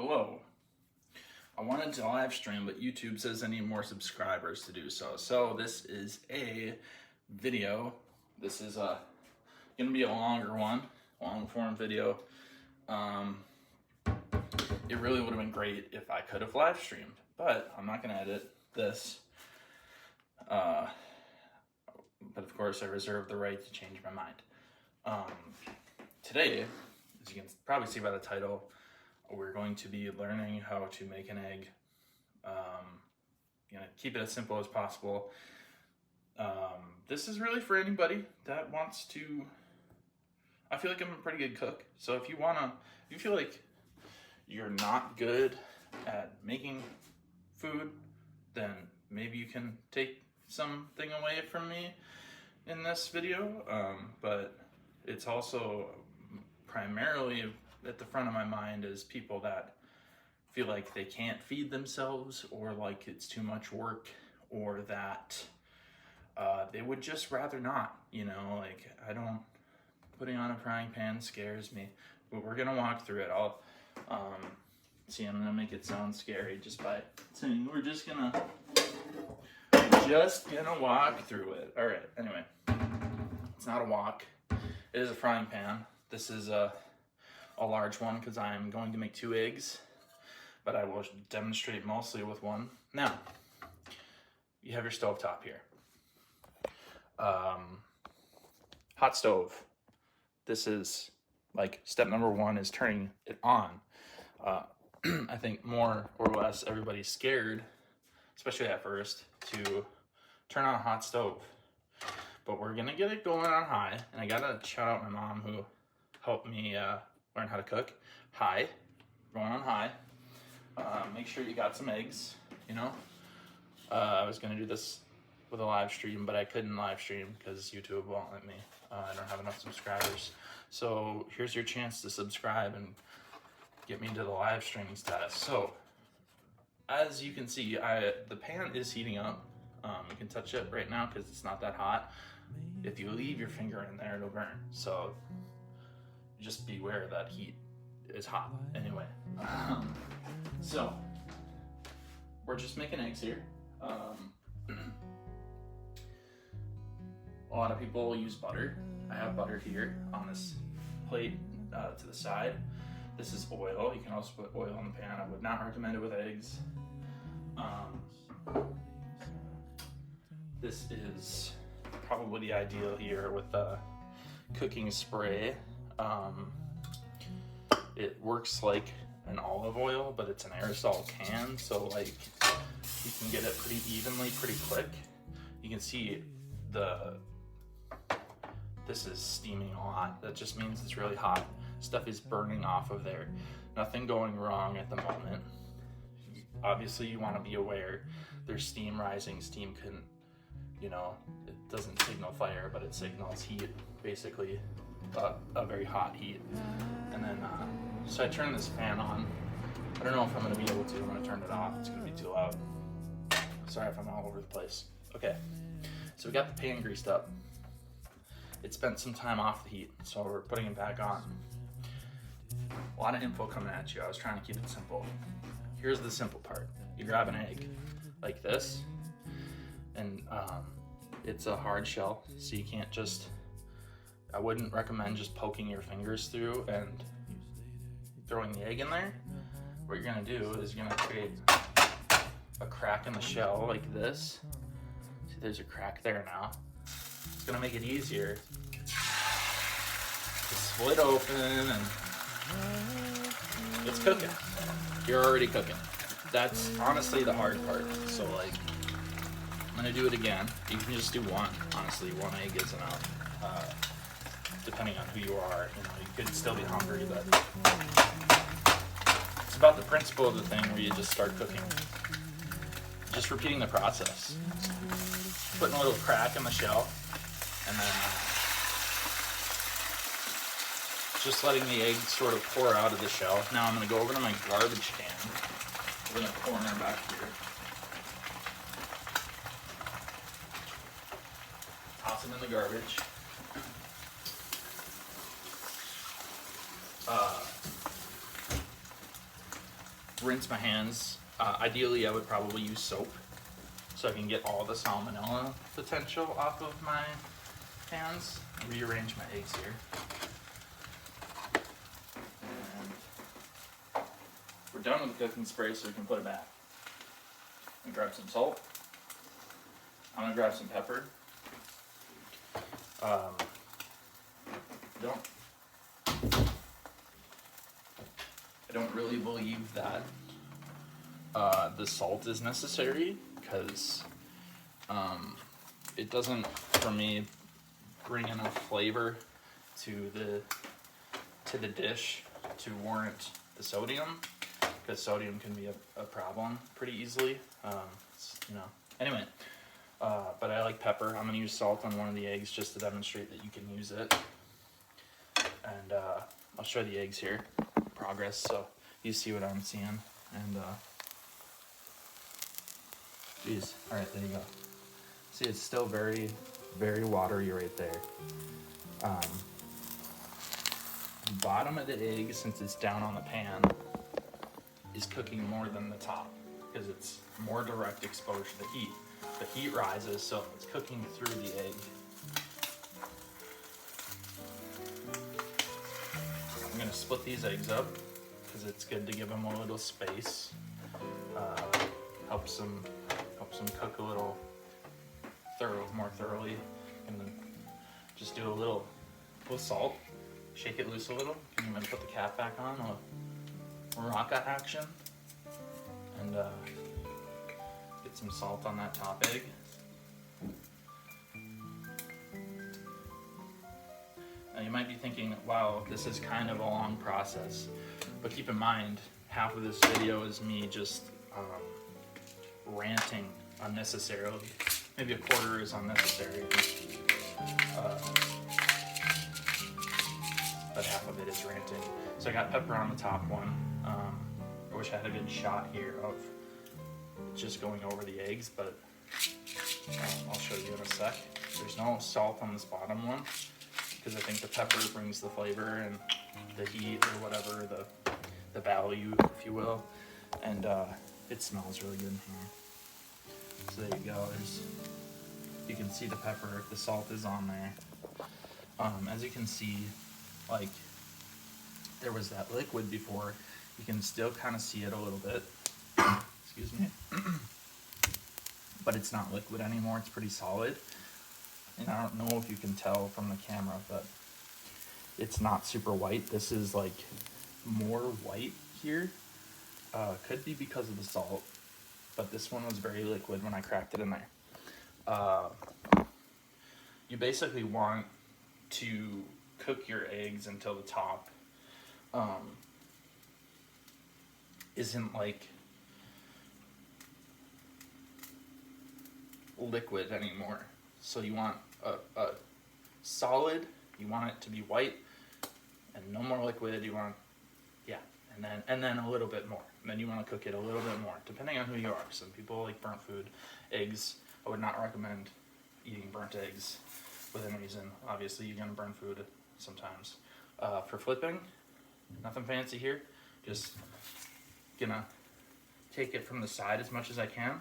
Hello. I wanted to live stream, but YouTube says I need more subscribers to do so. So this is a video. This is gonna be a longer one, long form video. It really would have been great if I could have live streamed, but I'm not gonna edit this. But of course I reserve the right to change my mind. Today, as you can probably see by the title, we're going to be learning how to make an egg. Keep it as simple as possible. This is really for anybody that wants to. I feel like I'm a pretty good cook, so if you feel like you're not good at making food, then maybe you can take something away from me in this video. But it's also primarily at the front of my mind is people that feel like they can't feed themselves, or like it's too much work, or that they would just rather not, like putting on a frying pan scares me, but we're gonna walk through it. I'm gonna make it sound scary just by saying we're just gonna walk through it. All right, anyway, it's not a wok, it is a frying pan. This is a large one because I'm going to make 2 eggs, but I will demonstrate mostly with one. Now, you have your stove top here. Hot stove. This is like step number 1 is turning it on. I think more or less everybody's scared, especially at first, to turn on a hot stove. But we're gonna get it going on high, and I gotta shout out my mom who helped me learn how to cook. High, going on high. Make sure you got some eggs, I was gonna do this with a live stream, but I couldn't live stream because YouTube won't let me. I don't have enough subscribers. So here's your chance to subscribe and get me to the live streaming status. So as you can see, the pan is heating up. You can touch it right now because it's not that hot. If you leave your finger in there, it'll burn. So just beware that heat is hot. Anyway, so we're just making eggs here. A lot of people use butter. I have butter here on this plate to the side. This is oil. You can also put oil in the pan. I would not recommend it with eggs. This is probably the ideal here with the cooking spray. It works like an olive oil, but it's an aerosol can, so like you can get it pretty evenly, pretty quick. You can see this is steaming a lot. That just means it's really hot. Stuff is burning off of there. Nothing going wrong at the moment. Obviously you want to be aware there's steam rising. Steam can, it doesn't signal fire, but it signals heat, basically a very hot heat. And then, so I turn this fan on. I don't know if I'm gonna be able to. I'm gonna turn it off. It's gonna be too loud. Sorry if I'm all over the place. Okay, so we got the pan greased up. It spent some time off the heat, so we're putting it back on. A lot of info coming at you. I was trying to keep it simple. Here's the simple part. You grab an egg like this, and it's a hard shell, so you can't I wouldn't recommend just poking your fingers through and throwing the egg in there. What you're gonna do is you're gonna create a crack in the shell like this. See, there's a crack there now. It's gonna make it easier to split open, and it's cooking. You're already cooking. That's honestly the hard part. So like, I'm gonna do it again. You can just do one. Honestly, 1 egg is enough. Depending on who you are, you could still be hungry, but it's about the principle of the thing where you just start cooking. Just repeating the process. Putting a little crack in the shell, and then just letting the egg sort of pour out of the shell. Now I'm gonna go over to my garbage can. We're gonna corner back here. Toss them in the garbage. rinse my hands. Ideally, I would probably use soap so I can get all the salmonella potential off of my hands. Rearrange my eggs here. And we're done with the cooking spray, so we can put it back. I'm gonna grab some salt. I'm gonna grab some pepper. I don't really believe that the salt is necessary, because it doesn't, for me, bring enough flavor to the dish to warrant the sodium, because sodium can be a problem pretty easily. Anyway, but I like pepper. I'm gonna use salt on one of the eggs just to demonstrate that you can use it. And I'll show the eggs here, progress, so you see what I'm seeing. And geez, all right, there you go. See, it's still very, very watery right there. The bottom of the egg, since it's down on the pan, is cooking more than the top, because it's more direct exposure to heat. The heat rises, so it's cooking through the egg. I'm gonna split these eggs up because it's good to give them a little space. Helps them cook a little more thoroughly. And then just do a little salt, shake it loose a little, and then put the cap back on. A Morocco action, and get some salt on that top egg. Now you might be thinking, wow, this is kind of a long process, but keep in mind, half of this video is me just ranting unnecessarily. Maybe a quarter is unnecessary, but half of it is ranting. So I got pepper on the top one. I wish I had a good shot here of just going over the eggs, but I'll show you in a sec. There's no salt on this bottom one, because I think the pepper brings the flavor and the heat, or whatever, the value, if you will, and it smells really good in here. So there you go. You can see the pepper, the salt is on there. As you can see, like, there was that liquid before. You can still kind of see it a little bit. Excuse me. But it's not liquid anymore. It's pretty solid. And I don't know if you can tell from the camera, but it's not super white. This is like more white here. Could be because of the salt, but this one was very liquid when I cracked it in there. You basically want to cook your eggs until the top isn't like liquid anymore. So you want a solid, you want it to be white and no more liquid. You want, and then a little bit more. And then you want to cook it a little bit more, depending on who you are. Some people like burnt food. Eggs, I would not recommend eating burnt eggs within reason. Obviously, you're gonna burn food sometimes. For flipping, nothing fancy here. Just gonna take it from the side as much as I can,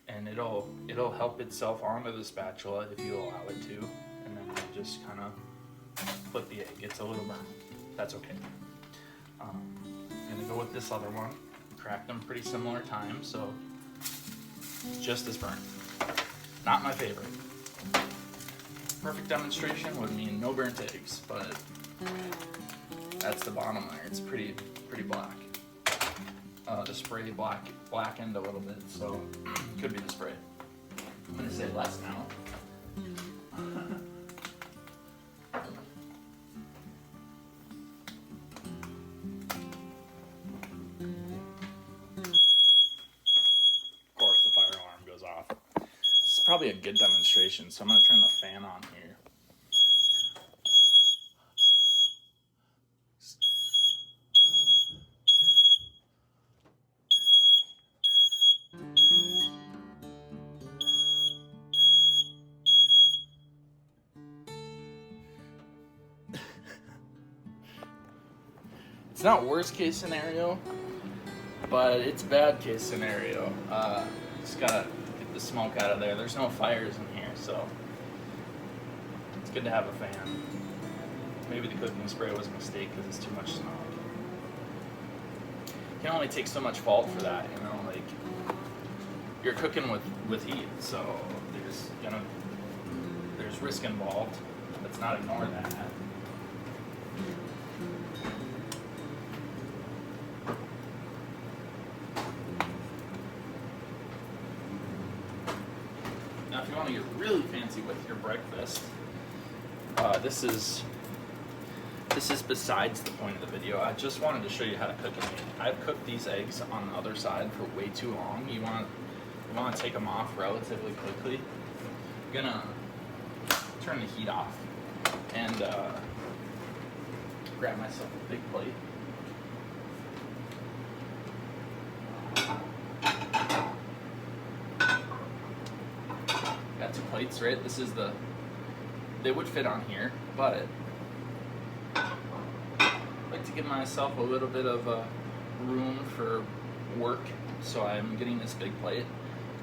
and it'll help itself onto the spatula if you allow it to, and then you just kind of flip the egg. It's a little burnt. That's okay. I'm gonna go with this other one. Cracked them pretty similar time, so it's just as burnt. Not my favorite. Perfect demonstration would mean no burnt eggs, but that's the bottom there. It's pretty black. The spray blackened a little bit, so could be the spray. I'm gonna say less now. Of course, the fire alarm goes off. This is probably a good demonstration, so I'm gonna turn the fan on here. It's not worst case scenario, but it's bad case scenario. Just gotta get the smoke out of there. There's no fires in here, so it's good to have a fan. Maybe the cooking spray was a mistake because it's too much smoke. You can only take so much fault for that, you know, like you're cooking with heat, so there's risk involved. Let's not ignore that. Now, if you want to get really fancy with your breakfast, this is besides the point of the video. I just wanted to show you how to cook them. I've cooked these eggs on the other side for way too long. You want to take them off relatively quickly. I'm gonna turn the heat off and grab myself a big plate. Got 2 plates, right? They would fit on here, but I like to give myself a little bit of room for work, so I'm getting this big plate,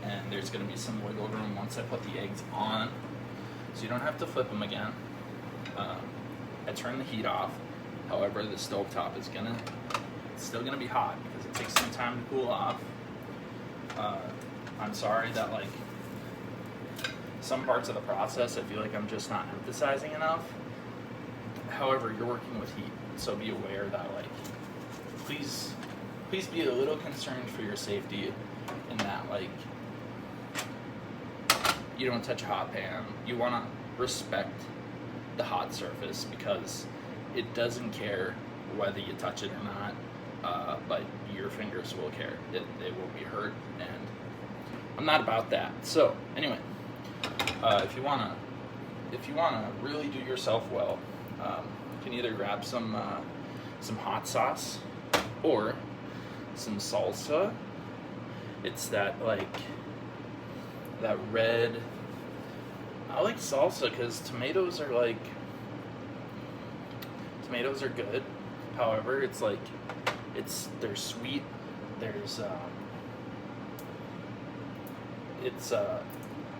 and there's going to be some wiggle room once I put the eggs on, so you don't have to flip them again. I turn the heat off. However, the stovetop is still gonna be hot because it takes some time to cool off. I'm sorry that like some parts of the process I feel like I'm just not emphasizing enough. However, you're working with heat, so be aware that like please be a little concerned for your safety in that like you don't touch a hot pan. You want to respect the hot surface because it doesn't care whether you touch it or not, but your fingers will care. They will be hurt, and I'm not about that. So anyway, if you wanna really do yourself well, you can either grab some hot sauce or some salsa. It's that red. I like salsa because tomatoes are good. However, they're sweet.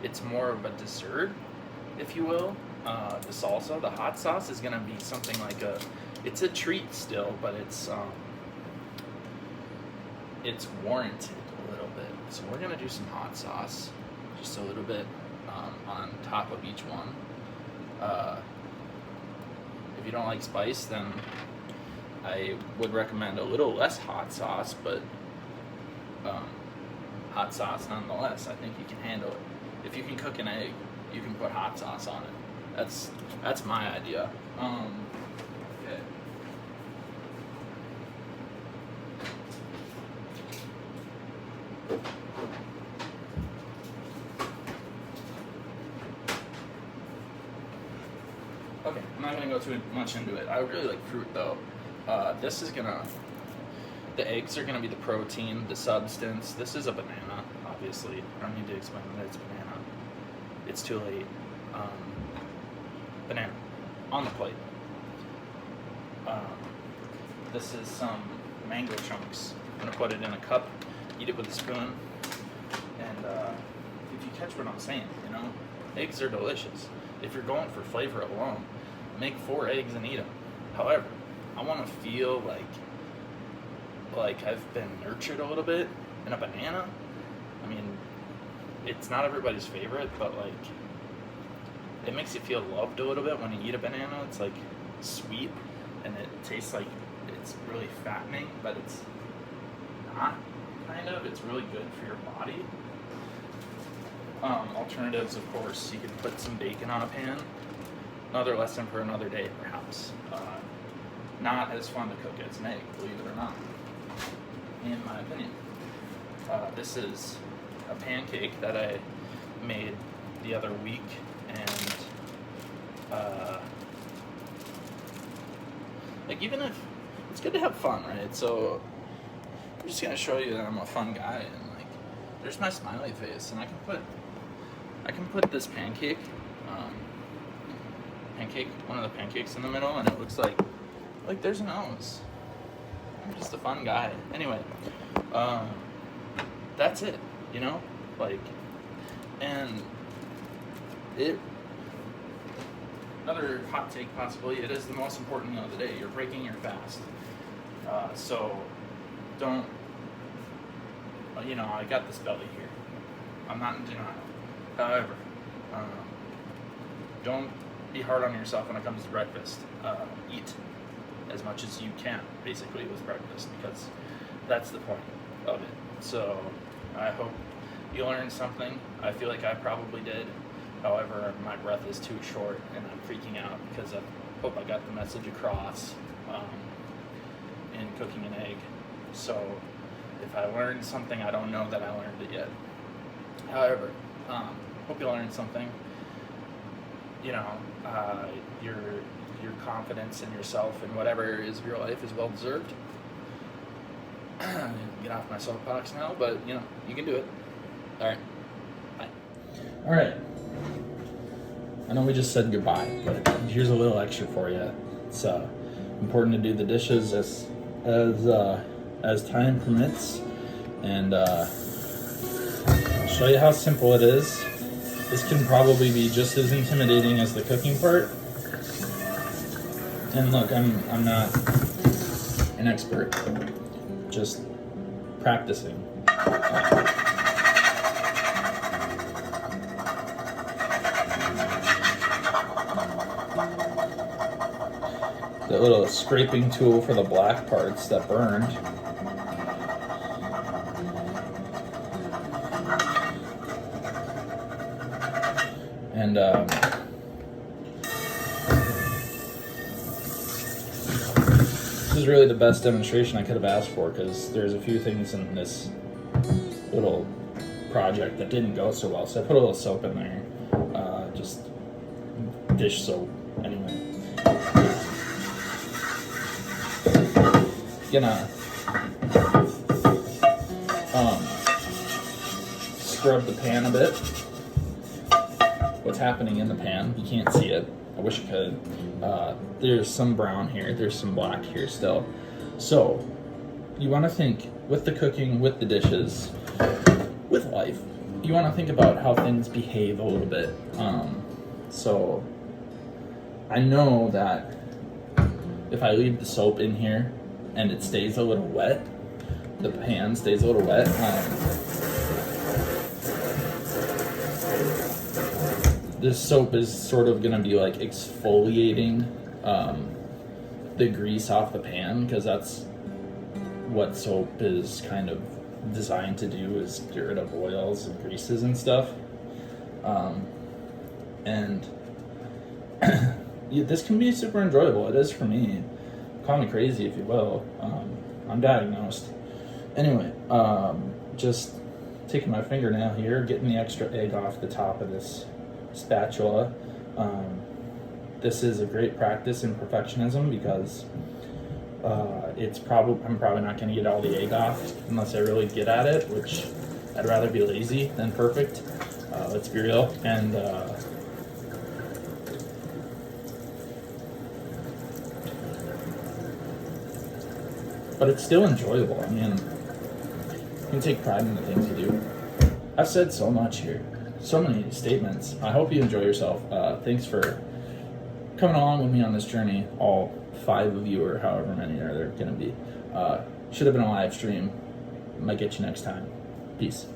It's more of a dessert, if you will. The salsa, the hot sauce is gonna be something like it's a treat still, but it's warranted a little bit. So we're gonna do some hot sauce, just a little bit on top of each one. If you don't like spice, then I would recommend a little less hot sauce, but hot sauce nonetheless. I think you can handle it. If you can cook an egg, you can put hot sauce on it. That's my idea. Okay. Okay, I'm not gonna go too much into it. I really like fruit though. The eggs are gonna be the protein, the substance. This is a banana, obviously. I don't need to explain that it's banana. It's too late. Banana on the plate. This is some mango chunks. I'm gonna put it in a cup, eat it with a spoon, and if you catch what I'm saying, you know, eggs are delicious. If you're going for flavor alone, make 4 eggs and eat them. However, I want to feel like I've been nurtured a little bit. And a banana, I mean, it's not everybody's favorite, but like it makes you feel loved a little bit when you eat a banana. It's like sweet and it tastes like it's really fattening, but it's not, kind of. It's really good for your body. Alternatives, of course, you can put some bacon on a pan. Another lesson for another day, perhaps. Not as fun to cook as an egg, believe it or not, in my opinion. This is a pancake that I made the other week, and like, even if it's good to have fun, right? So I'm just gonna show you that I'm a fun guy, and like, there's my smiley face, and I can put this pancake, one of the pancakes in the middle, and it looks like there's a nose. I'm just a fun guy. Anyway, That's it, you know? Like, and it, another hot take possibly, it is the most important meal of the day. You're breaking your fast. So don't, you know, I got this belly here. I'm not in denial. However, don't be hard on yourself when it comes to breakfast. Eat as much as you can, basically, with breakfast, because that's the point of it. So I hope you learned something. I feel like I probably did. However, my breath is too short and I'm freaking out because I hope I got the message across in cooking an egg. So if I learned something, I don't know that I learned it yet. However, hope you learned something. You know, your confidence in yourself and whatever is of your life is well deserved. Get off my soapbox now, but you know, you can do it. All right, bye. All right. I know we just said goodbye, but here's a little extra for you. It's important to do the dishes as time permits, and show you how simple it is. This can probably be just as intimidating as the cooking part. And look, I'm not an expert, just practicing. The little scraping tool for the black parts that burned. And this is really the best demonstration I could have asked for, because there's a few things in this little project that didn't go so well. So I put a little soap in there, just dish soap anyway. Gonna scrub the pan a bit. What's happening in the pan, you can't see it. I wish I could. There's some brown here, there's some black here still. So you want to think with the cooking, with the dishes, with life, you want to think about how things behave a little bit. So I know that if I leave the soap in here and it stays a little wet, the pan stays a little wet, this soap is sort of gonna be like exfoliating the grease off the pan, because that's what soap is kind of designed to do, is get rid of oils and greases and stuff. And this can be super enjoyable. It is for me. Call me crazy if you will. I'm diagnosed. Anyway, just taking my fingernail here, getting the extra egg off the top of this spatula. This is a great practice in perfectionism, because I'm probably not going to get all the egg off unless I really get at it, which I'd rather be lazy than perfect. Let's be real. And but it's still enjoyable. I mean, you can take pride in the things you do. I've said so much here, so many statements. I hope you enjoy yourself. Thanks for coming along with me on this journey, all 5 of you, or however many are there going to be. Should have been a live stream. Might get you next time. Peace.